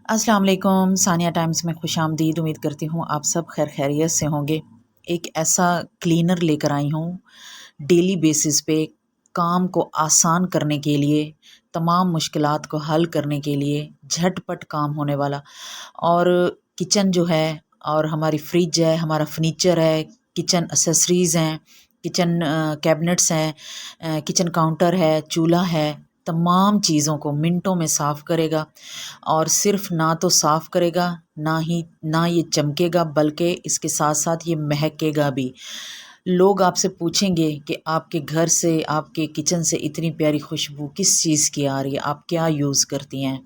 अस्सलाम वालेकुम। सानिया टाइम्स में खुशामदीद। उम्मीद करती हूँ आप सब खैर खैरियत से होंगे। एक ऐसा क्लीनर लेकर आई हूँ डेली बेसिस पे काम को आसान करने के लिए, तमाम मुश्किलात को हल करने के लिए, झटपट काम होने वाला। और किचन जो है और हमारी फ्रिज है, हमारा फर्नीचर है, किचन एक्सेसरीज़ हैं, किचन कैबिनेट्स हैं, किचन काउंटर है, चूल्हा है, तमाम चीज़ों को मिनटों में साफ़ करेगा। और सिर्फ ना तो साफ़ करेगा, ना ये चमकेगा, बल्कि इसके साथ साथ ये महकेगा भी। लोग आपसे पूछेंगे कि आपके घर से, आपके किचन से इतनी प्यारी खुशबू किस चीज़ की आ रही है, आप क्या यूज़ करती हैं?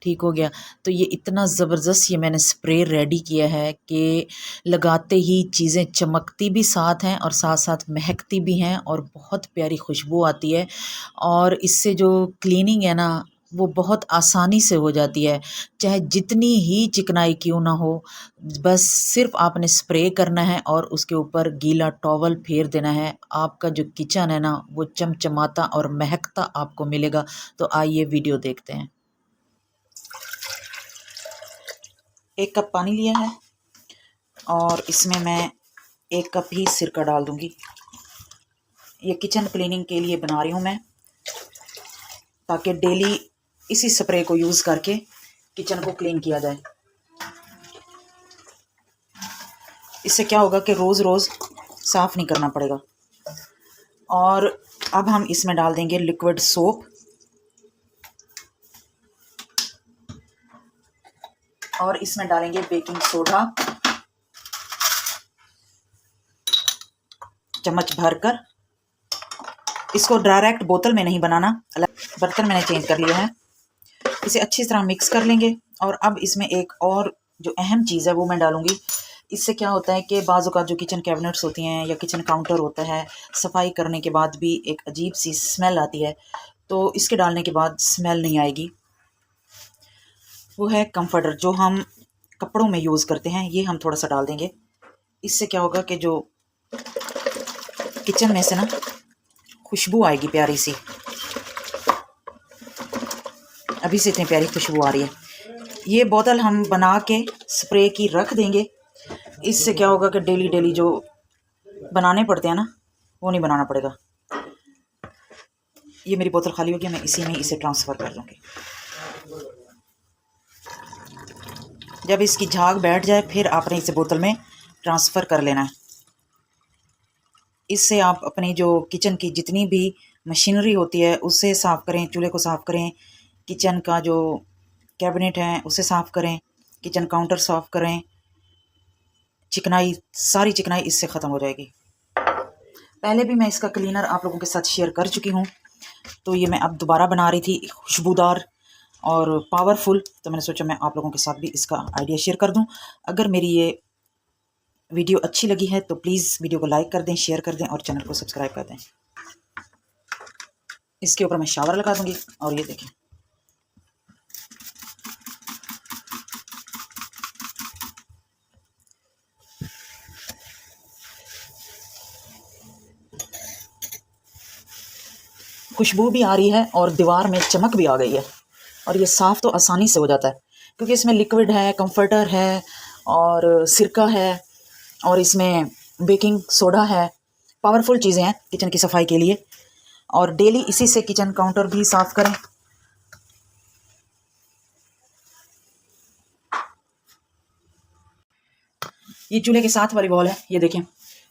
ठीक हो गया। तो ये इतना ज़बरदस्त ये मैंने स्प्रे रेडी किया है कि लगाते ही चीज़ें चमकती भी साथ हैं और साथ साथ महकती भी हैं और बहुत प्यारी खुशबू आती है। और इससे जो क्लीनिंग है ना, वो बहुत आसानी से हो जाती है। चाहे जितनी ही चिकनाई क्यों ना हो, बस सिर्फ आपने स्प्रे करना है और उसके ऊपर गीला टॉवल फेर देना है। आपका जो किचन है ना, वो चमचमाता और महकता आपको मिलेगा। तो आइए वीडियो देखते हैं। 1 कप पानी लिया है और इसमें मैं 1 कप ही सिरका डाल दूंगी। ये किचन क्लीनिंग के लिए बना रही हूँ मैं, ताकि डेली इसी स्प्रे को यूज़ करके किचन को क्लीन किया जाए। इससे क्या होगा कि रोज़ रोज़ साफ़ नहीं करना पड़ेगा। और अब हम इसमें डाल देंगे लिक्विड सोप और इसमें डालेंगे बेकिंग सोडा चम्मच भरकर। इसको डायरेक्ट बोतल में नहीं बनाना, अलग बर्तन मैंने चेंज कर लिया है। इसे अच्छी तरह मिक्स कर लेंगे। और अब इसमें एक और जो अहम चीज़ है वो मैं डालूंगी। इससे क्या होता है कि बाज़ औक़ात जो किचन कैबिनेट्स होती हैं या किचन काउंटर होता है, सफाई करने के बाद भी एक अजीब सी स्मेल आती है, तो इसके डालने के बाद स्मेल नहीं आएगी। वो है कम्फर्टर, जो हम कपड़ों में यूज़ करते हैं। ये हम थोड़ा सा डाल देंगे। इससे क्या होगा कि जो किचन में से ना खुशबू आएगी प्यारी सी। अभी से इतनी प्यारी खुशबू आ रही है। ये बोतल हम बना के स्प्रे की रख देंगे। इससे क्या होगा कि डेली डेली जो बनाने पड़ते हैं ना, वो नहीं बनाना पड़ेगा। ये मेरी बोतल खाली होगी, मैं इसी में इसे ट्रांसफ़र कर दूँगी। जब इसकी झाग बैठ जाए फिर आपने इसे बोतल में ट्रांसफ़र कर लेना है। इससे आप अपनी जो किचन की जितनी भी मशीनरी होती है उससे साफ़ करें, चूल्हे को साफ़ करें, किचन का जो कैबिनेट है उसे साफ़ करें, किचन काउंटर साफ़ करें। चिकनाई, सारी चिकनाई इससे ख़त्म हो जाएगी। पहले भी मैं इसका क्लीनर आप लोगों के साथ शेयर कर चुकी हूँ, तो ये मैं अब दोबारा बना रही थी, खुशबूदार और पावरफुल। तो मैंने सोचा मैं आप लोगों के साथ भी इसका आइडिया शेयर कर दूँ। अगर मेरी ये वीडियो अच्छी लगी है तो प्लीज़ वीडियो को लाइक कर दें, शेयर कर दें और चैनल को सब्सक्राइब कर दें। इसके ऊपर मैं शावर लगा दूँगी और ये देखें, खुशबू भी आ रही है और दीवार में चमक भी आ गई है। और ये साफ़ तो आसानी से हो जाता है क्योंकि इसमें लिक्विड है, कंफर्टर है और सिरका है और इसमें बेकिंग सोडा है। पावरफुल चीज़ें हैं किचन की सफाई के लिए। और डेली इसी से किचन काउंटर भी साफ़ करें। ये चूल्हे के साथ वाली बॉल है, ये देखें,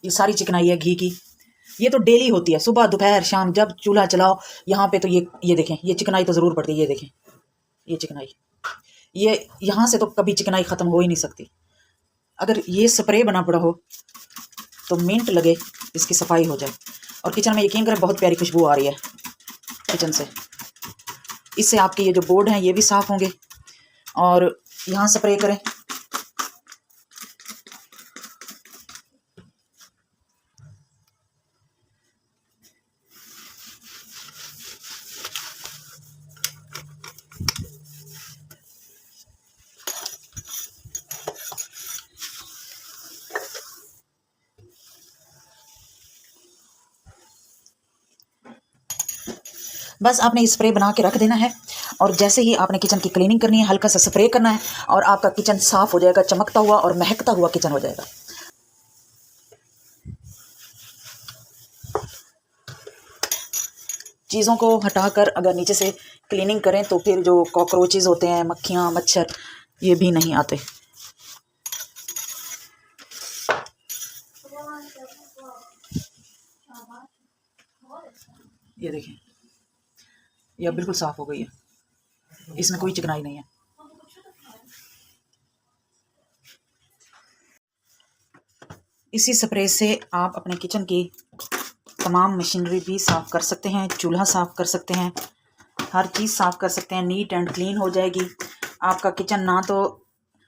ये सारी चिकनाई है घी की। ये तो डेली होती है, सुबह दोपहर शाम जब चूल्हा चलाओ यहाँ पे, तो ये देखें, ये चिकनाई तो ज़रूर पड़ती है। ये देखें, ये चिकनाई, ये यहाँ से तो कभी चिकनाई ख़त्म हो ही नहीं सकती। अगर ये स्प्रे बना पड़ा हो तो मिनट लगे इसकी सफाई हो जाए। और किचन में यकीन करें बहुत प्यारी खुशबू आ रही है किचन से। इससे आपके ये जो बोर्ड हैं ये भी साफ़ होंगे। और यहाँ स्प्रे करें, बस आपने स्प्रे बना के रख देना है। और जैसे ही आपने किचन की क्लीनिंग करनी है, हल्का सा स्प्रे करना है और आपका किचन साफ़ हो जाएगा, चमकता हुआ और महकता हुआ किचन हो जाएगा। चीज़ों को हटाकर अगर नीचे से क्लीनिंग करें तो फिर जो कॉकरोचेज़ होते हैं, मक्खियाँ, मच्छर, ये भी नहीं आते। ये देखें, ये अब बिल्कुल साफ़ हो गई है, इसमें कोई चिकनाई नहीं है। इसी स्प्रे से आप अपने किचन की तमाम मशीनरी भी साफ़ कर सकते हैं, चूल्हा साफ़ कर सकते हैं, हर चीज़ साफ़ कर सकते हैं। नीट एंड क्लीन हो जाएगी आपका किचन।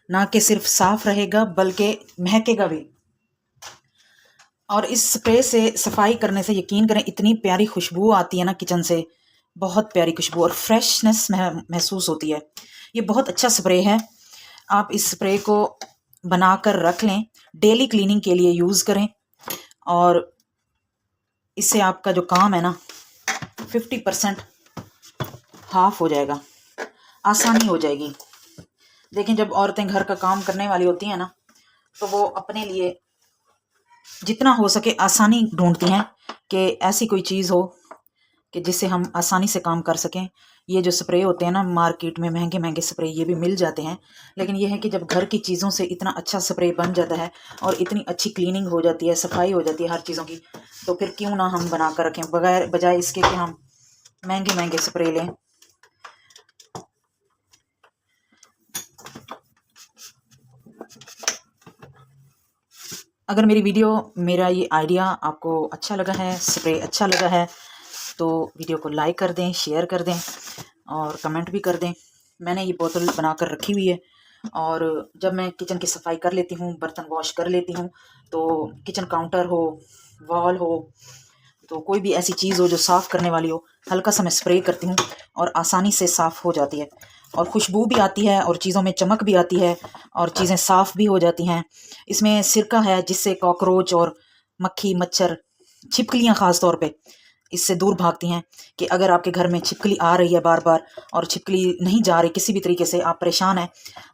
ना कि सिर्फ साफ़ रहेगा बल्कि महकेगा भी। और इस स्प्रे से सफाई करने से यकीन करें इतनी प्यारी खुशबू आती है ना किचन से, बहुत प्यारी खुशबू और फ्रेशनेस महसूस होती है। ये बहुत अच्छा स्प्रे है, आप इस स्प्रे को बनाकर रख लें, डेली क्लीनिंग के लिए यूज़ करें और इससे आपका जो काम है ना 50% हाफ हो जाएगा, आसानी हो जाएगी। देखें, जब औरतें घर का काम करने वाली होती हैं ना तो वो अपने लिए जितना हो सके आसानी ढूंढती हैं कि ऐसी कोई चीज़ हो कि जिससे हम आसानी से काम कर सकें। ये जो स्प्रे होते हैं ना मार्केट में महंगे महंगे स्प्रे ये भी मिल जाते हैं, लेकिन ये है कि जब घर की चीज़ों से इतना अच्छा स्प्रे बन जाता है और इतनी अच्छी क्लीनिंग हो जाती है, सफाई हो जाती है हर चीज़ों की, तो फिर क्यों ना हम बना कर रखें बजाय इसके कि हम महंगे महंगे स्प्रे लें। अगर मेरा ये आइडिया आपको अच्छा लगा है, स्प्रे अच्छा लगा है, तो वीडियो को लाइक कर दें, शेयर कर दें और कमेंट भी कर दें। मैंने ये बोतल बनाकर रखी हुई है और जब मैं किचन की सफाई कर लेती हूँ, बर्तन वॉश कर लेती हूँ, तो किचन काउंटर हो, वॉल हो, तो कोई भी ऐसी चीज़ हो जो साफ़ करने वाली हो, हल्का सा मैं स्प्रे करती हूँ और आसानी से साफ़ हो जाती है और खुशबू भी आती है और चीज़ों में चमक भी आती है और चीज़ें साफ़ भी हो जाती हैं। इसमें सिरका है जिससे कॉकरोच और मक्खी, मच्छर, छिपकलियाँ ख़ास तौर पे इससे दूर भागती हैं। कि अगर आपके घर में छिपकली आ रही है बार बार और छिपकली नहीं जा रही किसी भी तरीके से, आप परेशान हैं,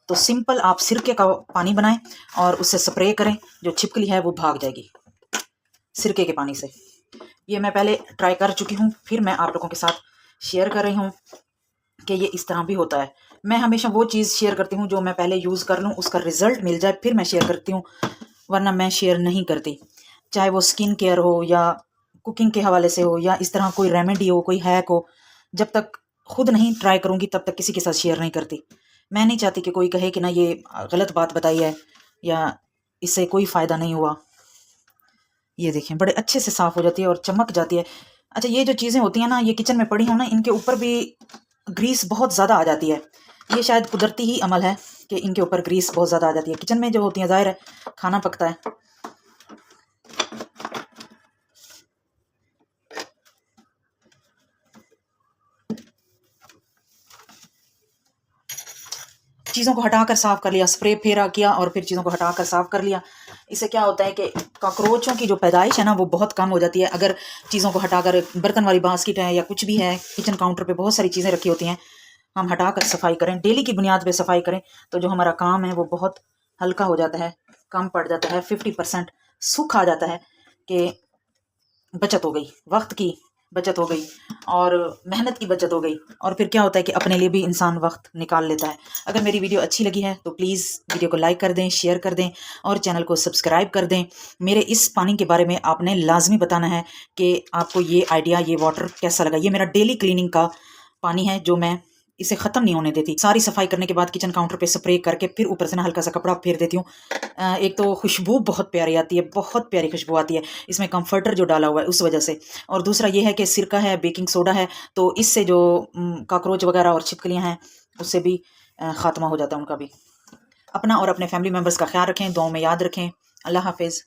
तो सिंपल आप सिरके का पानी बनाएं और उससे स्प्रे करें, जो छिपकली है वो भाग जाएगी सिरके के पानी से। ये मैं पहले ट्राई कर चुकी हूँ, फिर मैं आप लोगों के साथ शेयर कर रही हूँ कि ये इस तरह भी होता है। मैं हमेशा वो चीज़ शेयर करती हूँ जो मैं पहले यूज़ कर लूँ, उसका रिज़ल्ट मिल जाए, फिर मैं शेयर करती हूँ, वरना मैं शेयर नहीं करती। चाहे वो स्किन केयर हो या कुकिंग के हवाले से हो या इस तरह कोई रेमेडी हो, कोई हैक हो, जब तक खुद नहीं ट्राई करूँगी तब तक किसी के साथ शेयर नहीं करती। मैं नहीं चाहती कि कोई कहे कि ना ये गलत बात बताई है या इससे कोई फ़ायदा नहीं हुआ। ये देखें, बड़े अच्छे से साफ़ हो जाती है और चमक जाती है। अच्छा, ये जो चीज़ें होती हैं ना, ये किचन में पड़ी हो ना, इनके ऊपर भी ग्रीस बहुत ज़्यादा आ जाती है। ये शायद कुदरती ही अमल है कि इनके ऊपर ग्रीस बहुत ज़्यादा आ जाती है। किचन में जो होती है, ज़ाहिर है खाना पकता है। चीज़ों को हटाकर साफ़ कर लिया, स्प्रे फेरा किया और फिर चीज़ों को हटाकर साफ़ कर लिया। इससे क्या होता है कि कॉकरोचों की जो पैदाइश है ना वो बहुत कम हो जाती है। अगर चीज़ों को हटाकर, बर्तन वाली बास्केट है या कुछ भी है, किचन काउंटर पे बहुत सारी चीज़ें रखी होती हैं, हम हटाकर सफाई करें, डेली की बुनियाद पे सफाई करें, तो जो हमारा काम है वो बहुत हल्का हो जाता है, कम पड़ जाता है। 50% सुख आ जाता है कि बचत हो गई, वक्त की बचत हो गई और मेहनत की बचत हो गई। और फिर क्या होता है कि अपने लिए भी इंसान वक्त निकाल लेता है। अगर मेरी वीडियो अच्छी लगी है तो प्लीज़ वीडियो को लाइक कर दें, शेयर कर दें और चैनल को सब्सक्राइब कर दें। मेरे इस पानी के बारे में आपने लाजमी बताना है कि आपको ये आइडिया, ये वाटर कैसा लगा। ये मेरा डेली क्लीनिंग का पानी है जो मैं इसे ख़त्म नहीं होने देती। सारी सफाई करने के बाद किचन काउंटर पे स्प्रे करके फिर ऊपर से ना हल्का सा कपड़ा फेर देती हूँ। एक तो खुशबू बहुत प्यारी आती है, बहुत प्यारी खुशबू आती है इसमें कंफर्टर जो डाला हुआ है उस वजह से। और दूसरा ये है कि सिरका है, बेकिंग सोडा है, तो इससे जो कॉकरोच वगैरह और छिपकलियाँ हैं उससे भी ख़ात्मा हो जाता है उनका भी। अपना और अपने फैमिली मेम्बर्स का ख्याल रखें, दुआओं में याद रखें। अल्लाह हाफिज़।